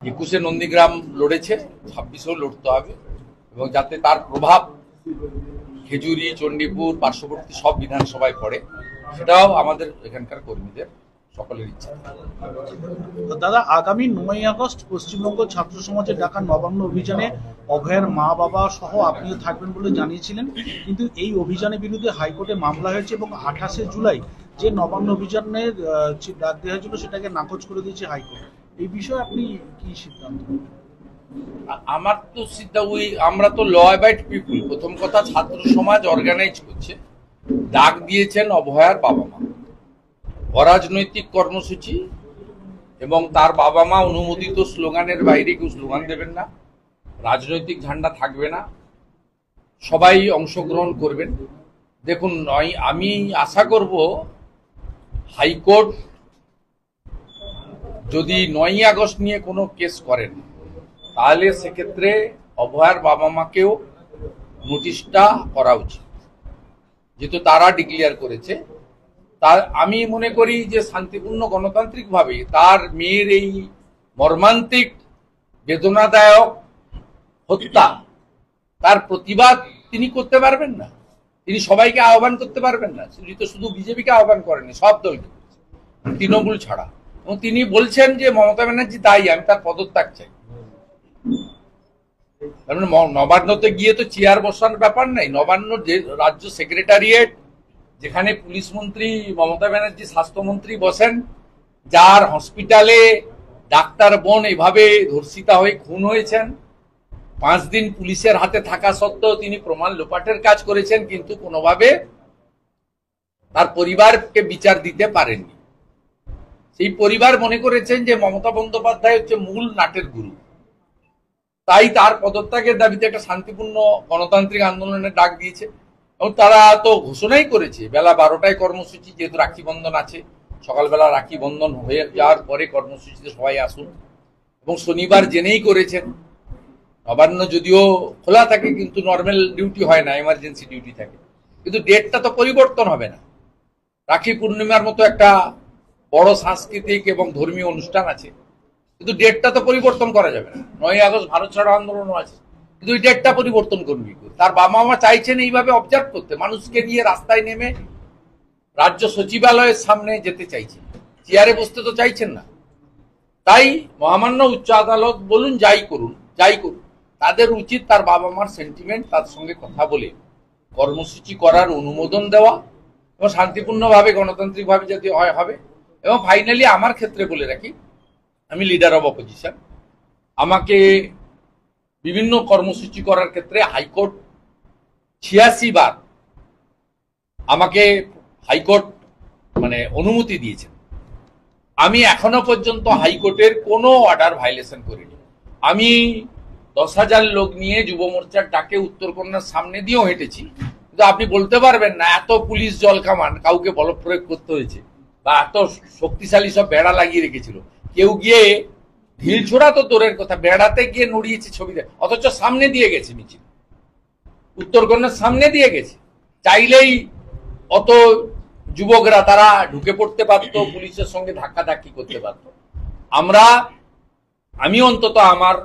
21-এ নন্দীগ্রাম লড়েছে, 26-এও লড়তে হবে, এবং যাতে তার প্রভাব খেজুরি, চণ্ডীপুর, পার্শ্ববর্তী সব বিধানসভায় পড়ে, সেটাও আমাদের এখানকার কর্মীদের সকলের ইচ্ছা। দাদা, আগামী 9ই আগস্ট পশ্চিমবঙ্গ ছাত্র সমাজের ডাকা নবান্ন অভিযানে অভয়ের মা বাবা সহ আপনিও থাকবেন বলে জানিয়েছিলেন, কিন্তু এই অভিযানের বিরুদ্ধে হাইকোর্টে মামলা হয়েছে এবং 28শে জুলাই যে নবান্ন অভিযানের ডাক দেওয়া হয়েছিল সেটাকে নাকচ করে দিয়েছে হাইকোর্ট। এই বিষয়ে আপনি কি সিদ্ধান্ত? আমার তো আমরা তো ল অ্যাবাইড পিপুল। প্রথম কথা, ছাত্র সমাজ অর্গানাইজ করছে, ডাক দিয়েছেন অভয়ার বাবা মা, অরাজনৈতিক কর্মসূচি, এবং তার বাবা মা অনুমোদিত স্লোগানের বাইরে কেউ স্লোগান দেবেন না, রাজনৈতিক ঝান্ডা থাকবে না, সবাই অংশগ্রহণ করবেন। দেখুন, আমি আশা করব হাইকোর্ট যদি 9ই আগস্ট নিয়ে কোনো কেস করেন, তাহলে সেক্ষেত্রে অভয়ার বাবা মাকেও নোটিশটা করা উচিত, যেহেতু তারা ডিক্লেয়ার করেছে। তার আমি মনে করি যে শান্তিপূর্ণ গণতান্ত্রিকভাবে তার মেয়ের এই মর্মান্তিক বেদনাদায়ক হত্যা, তার প্রতিবাদ তিনি করতে পারবেন না, তিনি সবাইকে আহ্বান করতে পারবেন না। তিনি তো শুধু বিজেপিকে আহ্বান করেননি, সব দলকে, তৃণমূল ছাড়া। এবং তিনি বলছেন যে মমতা ব্যানার্জি দায়ী, আমি তার পদত্যাগ চাই। নবান্নতে গিয়ে তো চেয়ার বসানোর ব্যাপার নাই। নবান্ন যে রাজ্য সেক্রেটারিয়েট, যেখানে পুলিশ মন্ত্রী মমতা ব্যানার্জি, স্বাস্থ্যমন্ত্রী বসেন, যার হসপিটালে ডাক্তার বোন এভাবে ধর্ষিতা হয়ে খুন হয়েছেন, 5 দিন পুলিশের হাতে থাকা সত্ত্বেও তিনি প্রমাণ লোপাটের কাজ করেছেন, কিন্তু কোনোভাবে তার পরিবারকে বিচার দিতে পারেননি। সেই পরিবার মনে করেছেন যে মমতা বন্দ্যোপাধ্যায় হচ্ছে মূল নাটের গুরু, তাই তার পদত্যাগের দাবিতে একটা শান্তিপূর্ণ গণতান্ত্রিক আন্দোলনের ডাক দিয়েছে। এবং তারা তো ঘোষণাই করেছে বেলা 12টায় কর্মসূচি, যেহেতু রাখি বন্ধন আছে, সকালবেলা রাখি বন্ধন হয়ে যাওয়ার পরে কর্মসূচিতে সবাই আসুন। এবং শনিবার জেনেই করেছেন। নবান্ন যদিও খোলা থাকে, কিন্তু নর্মাল ডিউটি হয় না, এমার্জেন্সি ডিউটি থাকে। কিন্তু ডেটটা তো পরিবর্তন হবে না। রাখি পূর্ণিমার মতো একটা বড় সাংস্কৃতিক এবং ধর্মীয় অনুষ্ঠান আছে, কিন্তু ডেটটা তো পরিবর্তন করা যাবে না। 9ই আগস্ট ভারত ছাড়ো আন্দোলনও আছে, কিন্তু ওই ডেটটা পরিবর্তন করবি। তার বাবা মা চাইছেন এইভাবে অবজার্ভ করতে, মানুষকে নিয়ে রাস্তায় নেমে রাজ্য সচিবালয়ের সামনে যেতে চাইছেন, চেয়ারে বসতে তো চাইছেন না। তাই মহামান্য উচ্চ আদালত বলুন, যাই করুন, তাদের উচিত তার বাবা মার সেন্টিমেন্ট, তার সঙ্গে কথা বলে কর্মসূচি করার অনুমোদন দেওয়া, এবং শান্তিপূর্ণভাবে গণতান্ত্রিকভাবে যাতে হবে। এবং ফাইনালি আমার ক্ষেত্রে বলে রাখি, আমি লিডার অব অপোজিশন, আমাকে বিভিন্ন কর্মসূচি করার ক্ষেত্রে হাইকোর্ট 86 বার আমাকে অনুমতি দিয়েছেন। আমি এখনো পর্যন্ত হাইকোর্টের কোনো অর্ডার ভাইলেশন করিনি। আমি 10,000 লোক নিয়ে যুব মোর্চার ডাকে উত্তরকন্যার সামনে দিয়েও হেঁটেছি, কিন্তু আপনি বলতে পারবেন না এত পুলিশ জল কামান কাউকে বল প্রয়োগ করতে হয়েছে, বা এত শক্তিশালী সব বেড়া লাগিয়ে রেখেছিল। কেউ গিয়ে ঢিল ছোড়া তো দূরের কথা, বেড়াতে গিয়ে নড়িয়েছে ছবিতে, অথচ সামনে দিয়ে গেছে মিছিল, উত্তরকন্যার সামনে দিয়ে গেছে। চাইলেই অত যুবকরা তারা ঢুকে পড়তে পারত, পুলিশের সঙ্গে ধাক্কাধাক্কি করতে পারত। আমি অন্তত আমার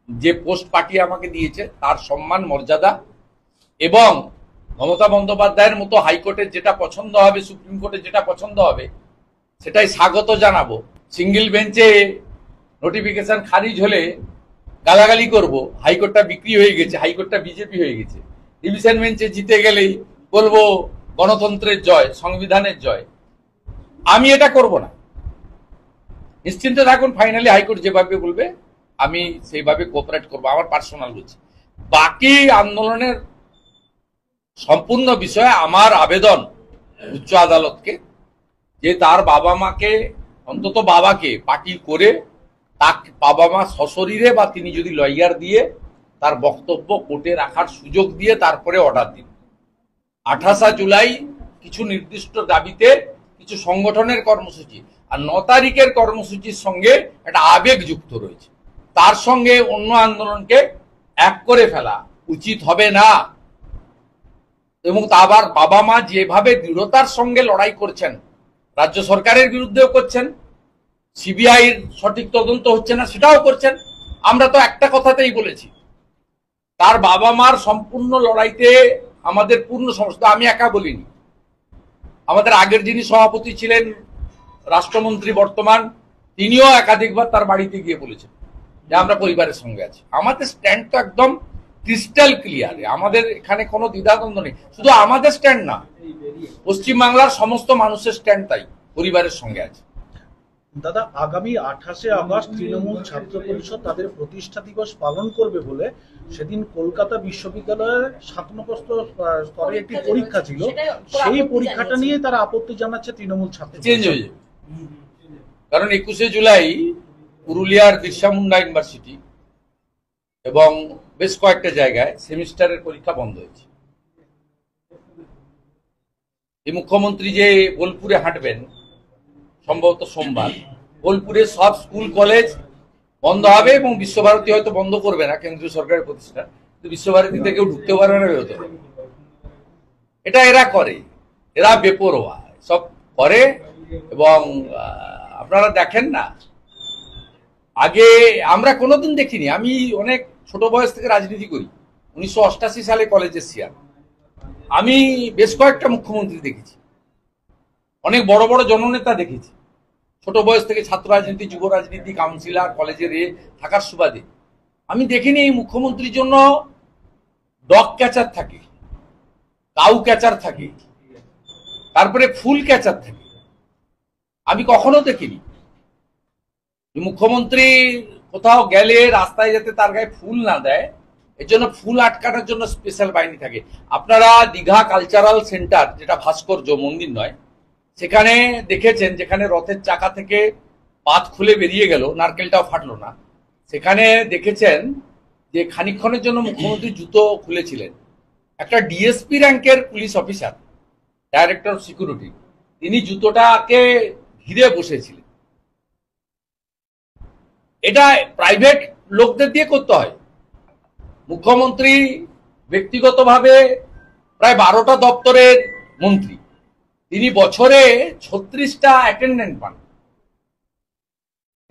যে পোস্ট পার্টি আমাকে দিয়েছে তার সম্মান মর্যাদা, এবং মমতা বন্দ্যোপাধ্যায়ের মতো হাইকোর্টের যেটা পছন্দ হবে, সুপ্রিম কোর্টের যেটা পছন্দ হবে, সেটাই স্বাগত জানাবো। সিঙ্গেল বেঞ্চে নোটিফিকেশন খারিজ হলে গালাগালি করব, হাইকোর্টটা বিক্রি হয়ে গেছে, হাইকোর্টটা বিজেপি হয়ে গেছে। ডিভিশন বেঞ্চে জিতে গেলেই বলবো গণতন্ত্রের জয়, সংবিধানের জয়। আমি এটা করব না, নিশ্চিন্তে থাকুন। ফাইনালি হাইকোর্ট যেভাবে বলবে আমি সেইভাবে কোঅপারেট করবো, আমার পার্সোনাল বলছি। বাকি আন্দোলনের সম্পূর্ণ বিষয়ে আমার আবেদন উচ্চ আদালতকে, যে তার বাবা মাকে, অন্তত বাবাকে পার্টি করে, তার বাবা মা সশরীরে বা তিনি যদি লয়ার দিয়ে তার বক্তব্য কোর্টে রাখার সুযোগ দিয়ে তারপরে অর্ডার দিন। 28 জুলাই কিছু নির্দিষ্ট দাবিতে কিছু সংগঠনের কর্মসূচি, আর 9 তারিখের কর্মসূচির সঙ্গে একটা আবেগ যুক্ত রয়েছে, তার সঙ্গে অন্য আন্দোলনকে এক করে ফেলা উচিত হবে না। এবং আবার বাবা মা যেভাবে দৃঢ়তার সঙ্গে লড়াই করছেন, রাজ্য সরকারের বিরুদ্ধেও করছেন, সিবিআইর সঠিক তদন্ত হচ্ছে না সেটাও করছেন। আমরা তো একটা কথাতেই বলেছি, তার বাবা মার সম্পূর্ণ লড়াইতে আমাদের পূর্ণ সমর্থন। আমি একা বলিনি, আমাদের আগের যিনি সভাপতি ছিলেন, রাষ্ট্রমন্ত্রী বর্তমান, তিনিও একাধিকবার তার বাড়িতে গিয়ে বলেছেন যে আমরা পরিবারের সঙ্গে আছি। আমাদের স্ট্যান্ড তো একদম ক্রিস্টাল ক্লিয়ার, আমাদের এখানে কোনো দ্বিধাদ্বন্দ্ব নেই। শুধু আমাদের স্ট্যান্ড না, পশ্চিমবাংলার সমস্ত মানুষের স্ট্যান্ড তাই, পরিবারের সঙ্গে আছে। দাদা, আগামী 28শে আগস্ট তৃণমূল ছাত্র পরিষদ তাদের প্রতিষ্ঠা দিবস পালন করবে বলে সেদিন কলকাতা বিশ্ববিদ্যালয়ের 7 নম্বর স্তরে একটি পরীক্ষা ছিল, সেই পরীক্ষাটা নিয়ে তারা আপত্তি জানাচ্ছে তৃণমূল ছাত্র চেঞ্জ হয়ে যাবে। কারণ 21শে জুলাই পুরুলিয়ার বিরসা মুন্ডা ইউনিভার্সিটি এবং বেশ কয়েকটা জায়গায় সেমিস্টারের পরীক্ষা বন্ধ হয়েছে। এই মুখ্যমন্ত্রী যে বোলপুরে হাঁটবেন সম্ভবত সোমবার, বোলপুরে সব স্কুল কলেজ বন্ধ হবে এবং বিশ্বভারতী হয়তো বন্ধ করবে না, কেন্দ্রীয় সরকারের প্রতিষ্ঠান, কিন্তু বিশ্বভারতীতে কেউ ঢুকতে পারবে না, বেরোতে পারবে। এটা এরা করে, এরা বেপরোয়া সব করে। এবং আপনারা দেখেন না, আগে আমরা কোনোদিন দেখিনি, আমি অনেক ছোট বয়স থেকে রাজনীতি করি, 1988 সালে কলেজে এসেছি। আমি বেশ কয়েকটা মুখ্যমন্ত্রী দেখেছি, অনেক বড় বড় জননেতা দেখেছি, ছোট বয়স থেকে ছাত্র রাজনীতি, যুব রাজনীতি, কাউন্সিলর, কলেজে থাকার সুবাদে আমি দেখিনি এই মুখ্যমন্ত্রীর জন্য ডগ ক্যাচার থাকে, কাউ ক্যাচার থাকে, তারপরে ফুল ক্যাচার থাকে। আমি কখনো দেখিনি মুখ্যমন্ত্রী কোথাও গেলে রাস্তায় যাতে তার গায়ে ফুল না দেয়, এর জন্য ফুল আটকানোর জন্য স্পেশাল বাহিনী থাকে। আপনারা দীঘা কালচারাল সেন্টার, যেটা ভাস্কর্য মন্দির নয়, সেখানে দেখেছেন যেখানে রথের চাকা থেকে পাত খুলে বেরিয়ে গেল, নারকেলটাও ফাটলো না, সেখানে দেখেছেন যে খানিকক্ষণের জন্য মুখ্যমন্ত্রী জুতো খুলেছিলেন। একটা ডিএসপি র্যাঙ্কের police officer, director of security, তিনি জুতোটাকে ঘিরে বসেছিলেন। এটা প্রাইভেট লোকদের দিয়ে করতে হয়। মুখ্যমন্ত্রী ব্যক্তিগতভাবে প্রায় 12টা দপ্তরের মন্ত্রী, তিনি বছরে 36টা অ্যাটেন্ডেন্ট পান,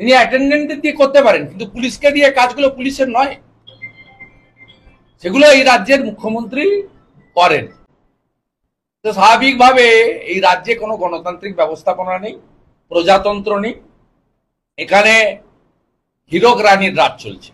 তিনি অ্যাটেন্ডেন্টদের দিয়ে করতে পারেন, কিন্তু পুলিশকে দিয়ে কাজগুলো পুলিশের নয়, সেগুলো এই রাজ্যের মুখ্যমন্ত্রী করেন। তো স্বাভাবিকভাবে এই রাজ্যে কোনো গণতান্ত্রিক ব্যবস্থাপনা নেই, প্রজাতন্ত্র নেই, এখানে হীরক রানীর রাজ চলছে।